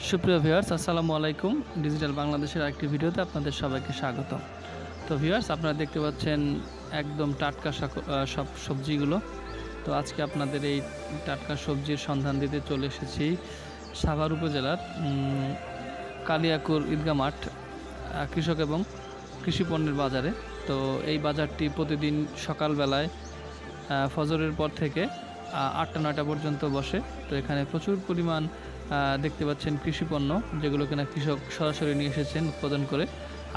সুপ্রিয় ভিউয়ার্স, আসসালামু আলাইকুম। ডিজিটাল বাংলাদেশের আরেকটি ভিডিওতে আপনাদের সবাইকে স্বাগত। তো ভিউয়ার্স, আপনারা দেখতে পাচ্ছেন একদম টাটকা সব সবজিগুলো। তো আজকে আপনাদের এই টাটকা সবজির সন্ধান দিতে চলে এসেছি সাভার উপজেলার কালিয়াকুর ঈদগাহ মাঠ কৃষক এবং কৃষি পণ্যের বাজারে। তো এই বাজারটি প্রতিদিন সকালবেলায় ফজরের পর থেকে 8টা-9টা পর্যন্ত বসে। তো এখানে প্রচুর পরিমাণ দেখতে পাচ্ছেন কৃষিপণ্য, যেগুলো কিনা কৃষক সরাসরি নিয়ে এসেছেন উৎপাদন করে।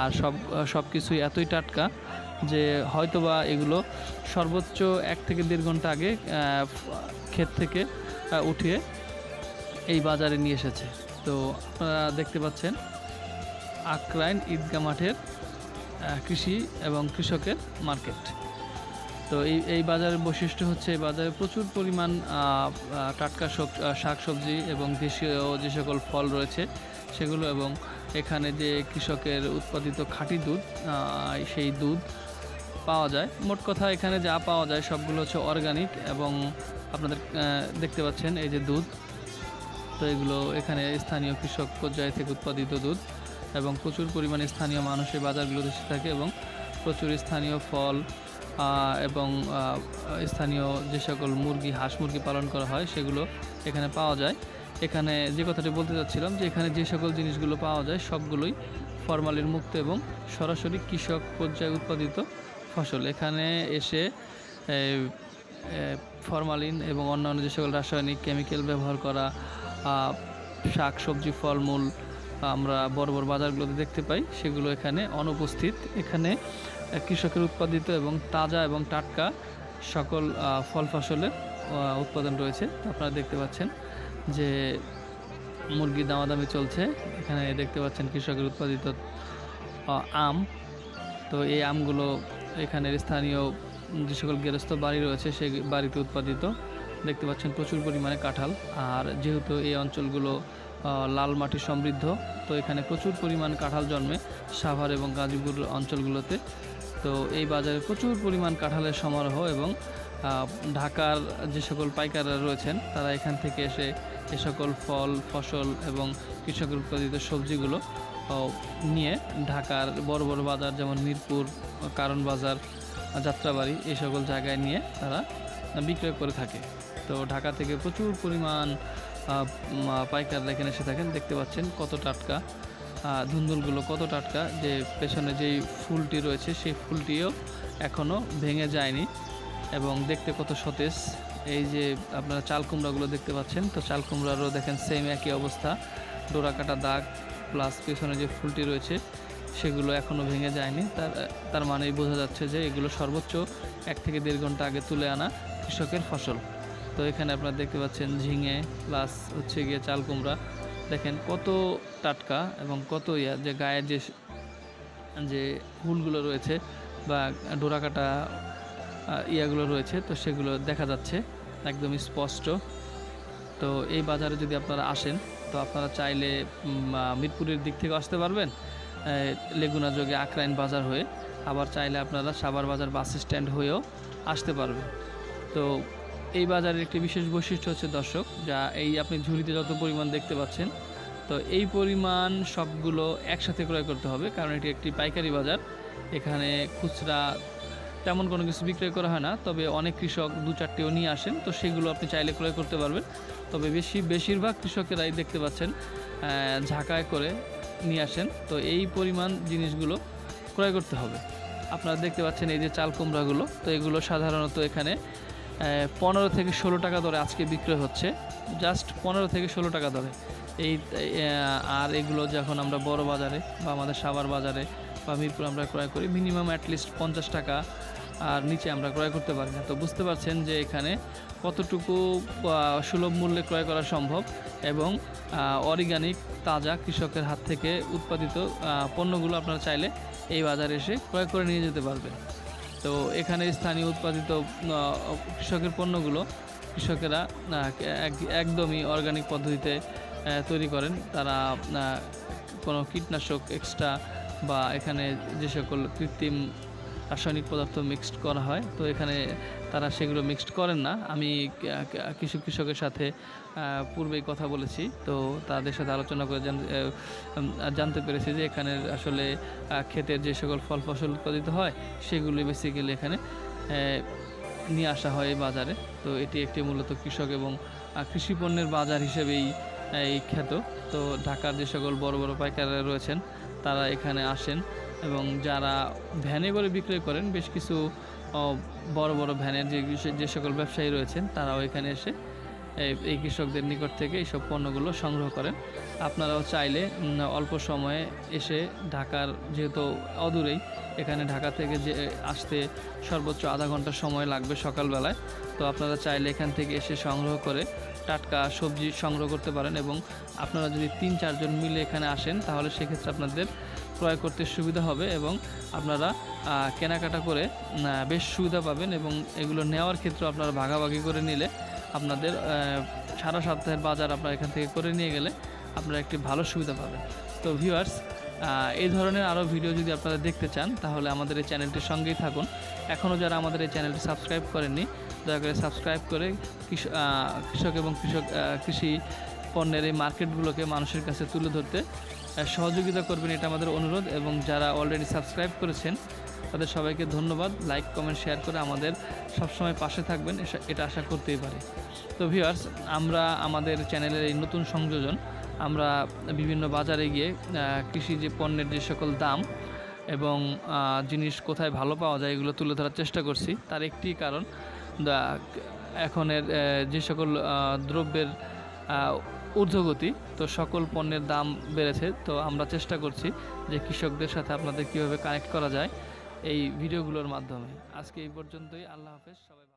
আর সব কিছুই এতই টাটকা যে হয়তোবা এগুলো সর্বোচ্চ 1 থেকে 1.5 ঘন্টা আগে ক্ষেত থেকে উঠিয়ে এই বাজারে নিয়ে এসেছে। তো আপনারা দেখতে পাচ্ছেন আক্রাইন ঈদগাহ মাঠের কৃষি এবং কৃষকের মার্কেট। তো এই বাজারের বৈশিষ্ট্য হচ্ছে এই বাজারে প্রচুর পরিমাণ টাটকা শাকসবজি এবং দেশীয় যে সকল ফল রয়েছে সেগুলো, এবং এখানে যে কৃষকের উৎপাদিত খাঁটি দুধ, সেই দুধ পাওয়া যায়। মোট কথা এখানে যা পাওয়া যায় সবগুলো হচ্ছে অর্গানিক, এবং আপনাদের দেখতে পাচ্ছেন এই যে দুধ। তো এগুলো এখানে স্থানীয় কৃষক পর্যায় থেকে উৎপাদিত দুধ, এবং প্রচুর পরিমাণে স্থানীয় মানুষ এই বাজারগুলোতে এসে থাকে, এবং প্রচুর স্থানীয় ফল এবং স্থানীয় যে সকল হাঁস মুরগি পালন করা হয় সেগুলো এখানে পাওয়া যায়। এখানে যে কথাটি বলতে চাচ্ছিলাম যে এখানে যে সকল জিনিসগুলো পাওয়া যায় সবগুলোই ফরমালিন মুক্ত এবং সরাসরি কৃষক পর্যায়ে উৎপাদিত ফসল। এখানে এসে ফরমালিন এবং অন্যান্য যে সকল রাসায়নিক কেমিক্যাল ব্যবহার করা শাক সবজি ফলমূল আমরা বড় বড় বাজারগুলোতে দেখতে পাই, সেগুলো এখানে অনুপস্থিত। এখানে কৃষকের উৎপাদিত এবং তাজা এবং টাটকা সকল ফল ফসলের উৎপাদন রয়েছে। আপনারা দেখতে পাচ্ছেন যে মুরগি দামাদামি চলছে। এখানে দেখতে পাচ্ছেন কৃষকের উৎপাদিত আম। তো এই আমগুলো এখানের স্থানীয় যে সকল গৃহস্থ বাড়ি রয়েছে সেই বাড়িতে উৎপাদিত। দেখতে পাচ্ছেন প্রচুর পরিমাণে কাঁঠাল। আর যেহেতু এই অঞ্চলগুলো লাল মাটি সমৃদ্ধ, তো এখানে প্রচুর পরিমাণ কাঁঠাল জন্মে সাভার এবং গাজীপুর অঞ্চলগুলোতে। তো এই বাজারে প্রচুর পরিমাণ কাঁঠালের সমারোহ, এবং ঢাকার যে সকল পাইকাররা রয়েছেন তারা এখান থেকে এসে এ সকল ফল ফসল এবং কৃষকের উৎপাদিত সবজিগুলো নিয়ে ঢাকার বড় বড় বাজার যেমন মিরপুর, কারণ বাজার, যাত্রাবাড়ি এই সকল জায়গায় নিয়ে তারা বিক্রয় করে থাকে। তো ঢাকা থেকে প্রচুর পরিমাণ পাইকাররা এখানে এসে থাকেন। দেখতে পাচ্ছেন কত টাটকা ধুন্দুলগুলো, কত টাটকা, যে পেছনে যেই ফুলটি রয়েছে সেই ফুলটিও এখনও ভেঙে যায়নি এবং দেখতে কত সতেজ। এই যে আপনারা চাল কুমড়াগুলো দেখতে পাচ্ছেন, তো চাল কুমড়ারও দেখেন সেম একই অবস্থা, ডোরা কাটা দাগ প্লাস পেছনে যে ফুলটি রয়েছে সেগুলো এখনও ভেঙে যায়নি। তার মানেই বোঝা যাচ্ছে যে এগুলো সর্বোচ্চ 1 থেকে 1.5 ঘন্টা আগে তুলে আনা কৃষকের ফসল। তো এখানে আপনারা দেখতে পাচ্ছেন ঝিঙে প্লাস হচ্ছে গিয়ে চাল কুমড়া। দেখেন কত টাটকা এবং কত যে গায়ের যে হুলগুলো রয়েছে বা ডোরা কাটা ইয়াগুলো রয়েছে, তো সেগুলো দেখা যাচ্ছে একদমই স্পষ্ট। তো এই বাজারে যদি আপনারা আসেন, তো আপনারা চাইলে মিরপুরের দিক থেকে আসতে পারবেন লেগুনা যোগে আক্রাইন বাজার হয়ে, আবার চাইলে আপনারা সাভার বাজার বাস স্ট্যান্ড হয়েও আসতে পারবেন। তো এই বাজারের একটি বিশেষ বৈশিষ্ট্য হচ্ছে দর্শক, যা এই আপনি ঝুড়িতে যত পরিমাণ দেখতে পাচ্ছেন, তো এই পরিমাণ সবগুলো একসাথে ক্রয় করতে হবে, কারণ এটি একটি পাইকারি বাজার। এখানে খুচরা তেমন কোনো কিছু বিক্রয় করা হয় না, তবে অনেক কৃষক 2-4টিও নিয়ে আসেন, তো সেগুলো আপনি চাইলে ক্রয় করতে পারবেন। তবে বেশিরভাগ কৃষকেরাই দেখতে পাচ্ছেন ঝাঁকায় করে নিয়ে আসেন। তো এই পরিমাণ জিনিসগুলো ক্রয় করতে হবে। আপনারা দেখতে পাচ্ছেন এই যে চাল কুমড়াগুলো, তো এগুলো সাধারণত এখানে 15 থেকে 16 টাকা দরে আজকে বিক্রয় হচ্ছে, জাস্ট 15 থেকে 16 টাকা দরে। আর এগুলো যখন আমরা বড় বাজারে বা আমাদের সাভার বাজারে বা মিরপুর আমরা ক্রয় করি, মিনিমাম অ্যাটলিস্ট 50 টাকা আর নিচে আমরা ক্রয় করতে পারি না। তো বুঝতে পারছেন যে এখানে কতটুকু সুলভ মূল্যে ক্রয় করা সম্ভব, এবং অর্গানিক তাজা কৃষকের হাত থেকে উৎপাদিত পণ্যগুলো আপনারা চাইলে এই বাজারে এসে ক্রয় করে নিয়ে যেতে পারবেন। তো এখানে স্থানীয় উৎপাদিত কৃষকের পণ্যগুলো কৃষকেরা একদমই অর্গানিক পদ্ধতিতে তৈরি করেন। তারা কোনো কীটনাশক এক্সট্রা বা এখানে যে সকল কৃত্রিম রাসায়নিক পদার্থ মিক্সড করা হয়। তো এখানে তারা সেগুলো মিক্সড করেন না। আমি কিছু কৃষকের সাথে পূর্বেই কথা বলেছি, তো তাদের সাথে আলোচনা করে জানতে পেরেছি যে এখানের আসলে ক্ষেতের যে সকল ফল ফসল উৎপাদিত হয় সেগুলি বেসিক্যালি এখানে নিয়ে আসা হয় এই বাজারে। তো এটি একটি মূলত কৃষক এবং কৃষি পণ্যের বাজার হিসেবেই এই খ্যাত। তো ঢাকার যে সকল বড় বড় পাইকাররা রয়েছেন তারা এখানে আসেন এবং যারা ভ্যানে করে বিক্রয় করেন, বেশ কিছু বড় বড় ভ্যানের যে সকল ব্যবসায়ী রয়েছেন তারাও এখানে এসে এই কৃষকদের নিকট থেকে এইসব পণ্যগুলো সংগ্রহ করেন। আপনারাও চাইলে অল্প সময়ে এসে ঢাকার, যেহেতু অদূরেই এখানে ঢাকা থেকে যে আসতে সর্বোচ্চ আধা ঘন্টা সময় লাগবে সকালবেলায়, তো আপনারা চাইলে এখান থেকে এসে সংগ্রহ করে টাটকা সবজি সংগ্রহ করতে পারেন। এবং আপনারা যদি 3-4 জন মিলে এখানে আসেন তাহলে সেক্ষেত্রে আপনাদের ক্রয় করতে সুবিধা হবে এবং আপনারা কেনাকাটা করে বেশ সুবিধা পাবেন। এবং এগুলো নেওয়ার ক্ষেত্রে আপনারা ভাগাভাগি করে নিলে আপনাদের সারা সপ্তাহের বাজার আপনারা এখান থেকে করে নিয়ে গেলে আপনারা একটি ভালো সুবিধা পাবেন। তো ভিউয়ার্স, এই ধরনের আরও ভিডিও যদি আপনারা দেখতে চান তাহলে আমাদের এই চ্যানেলটির সঙ্গেই থাকুন। এখনও যারা আমাদের এই চ্যানেলটি সাবস্ক্রাইব করেননি, দয়া করে সাবস্ক্রাইব করে কৃষক এবং কৃষি পণ্যের এই মার্কেটগুলোকে মানুষের কাছে তুলে ধরতে সহযোগিতা করবেন, এটা আমাদের অনুরোধ। এবং যারা অলরেডি সাবস্ক্রাইব করেছেন তাদের সবাইকে ধন্যবাদ। লাইক, কমেন্ট, শেয়ার করে আমাদের সবসময় পাশে থাকবেন, এটা আশা করতেই পারি। তো ভিউয়ার্স, আমরা আমাদের চ্যানেলের এই নতুন সংযোজন, আমরা বিভিন্ন বাজারে গিয়ে কৃষি যে পণ্যের যে সকল দাম এবং জিনিস কোথায় ভালো পাওয়া যায় এগুলো তুলে ধরার চেষ্টা করছি। তার একটি কারণ এখনের যে সকল দ্রব্যের ঊর্ধ্বগতি, তো সকল পণ্যের দাম বেড়েছে। তো আমরা চেষ্টা করছি যে কৃষকদের সাথে আপনাদের কীভাবে কানেক্ট করা যায় এই ভিডিওগুলোর মাধ্যমে। আজকে এই পর্যন্তই। আল্লাহ হাফেজ, সবাই।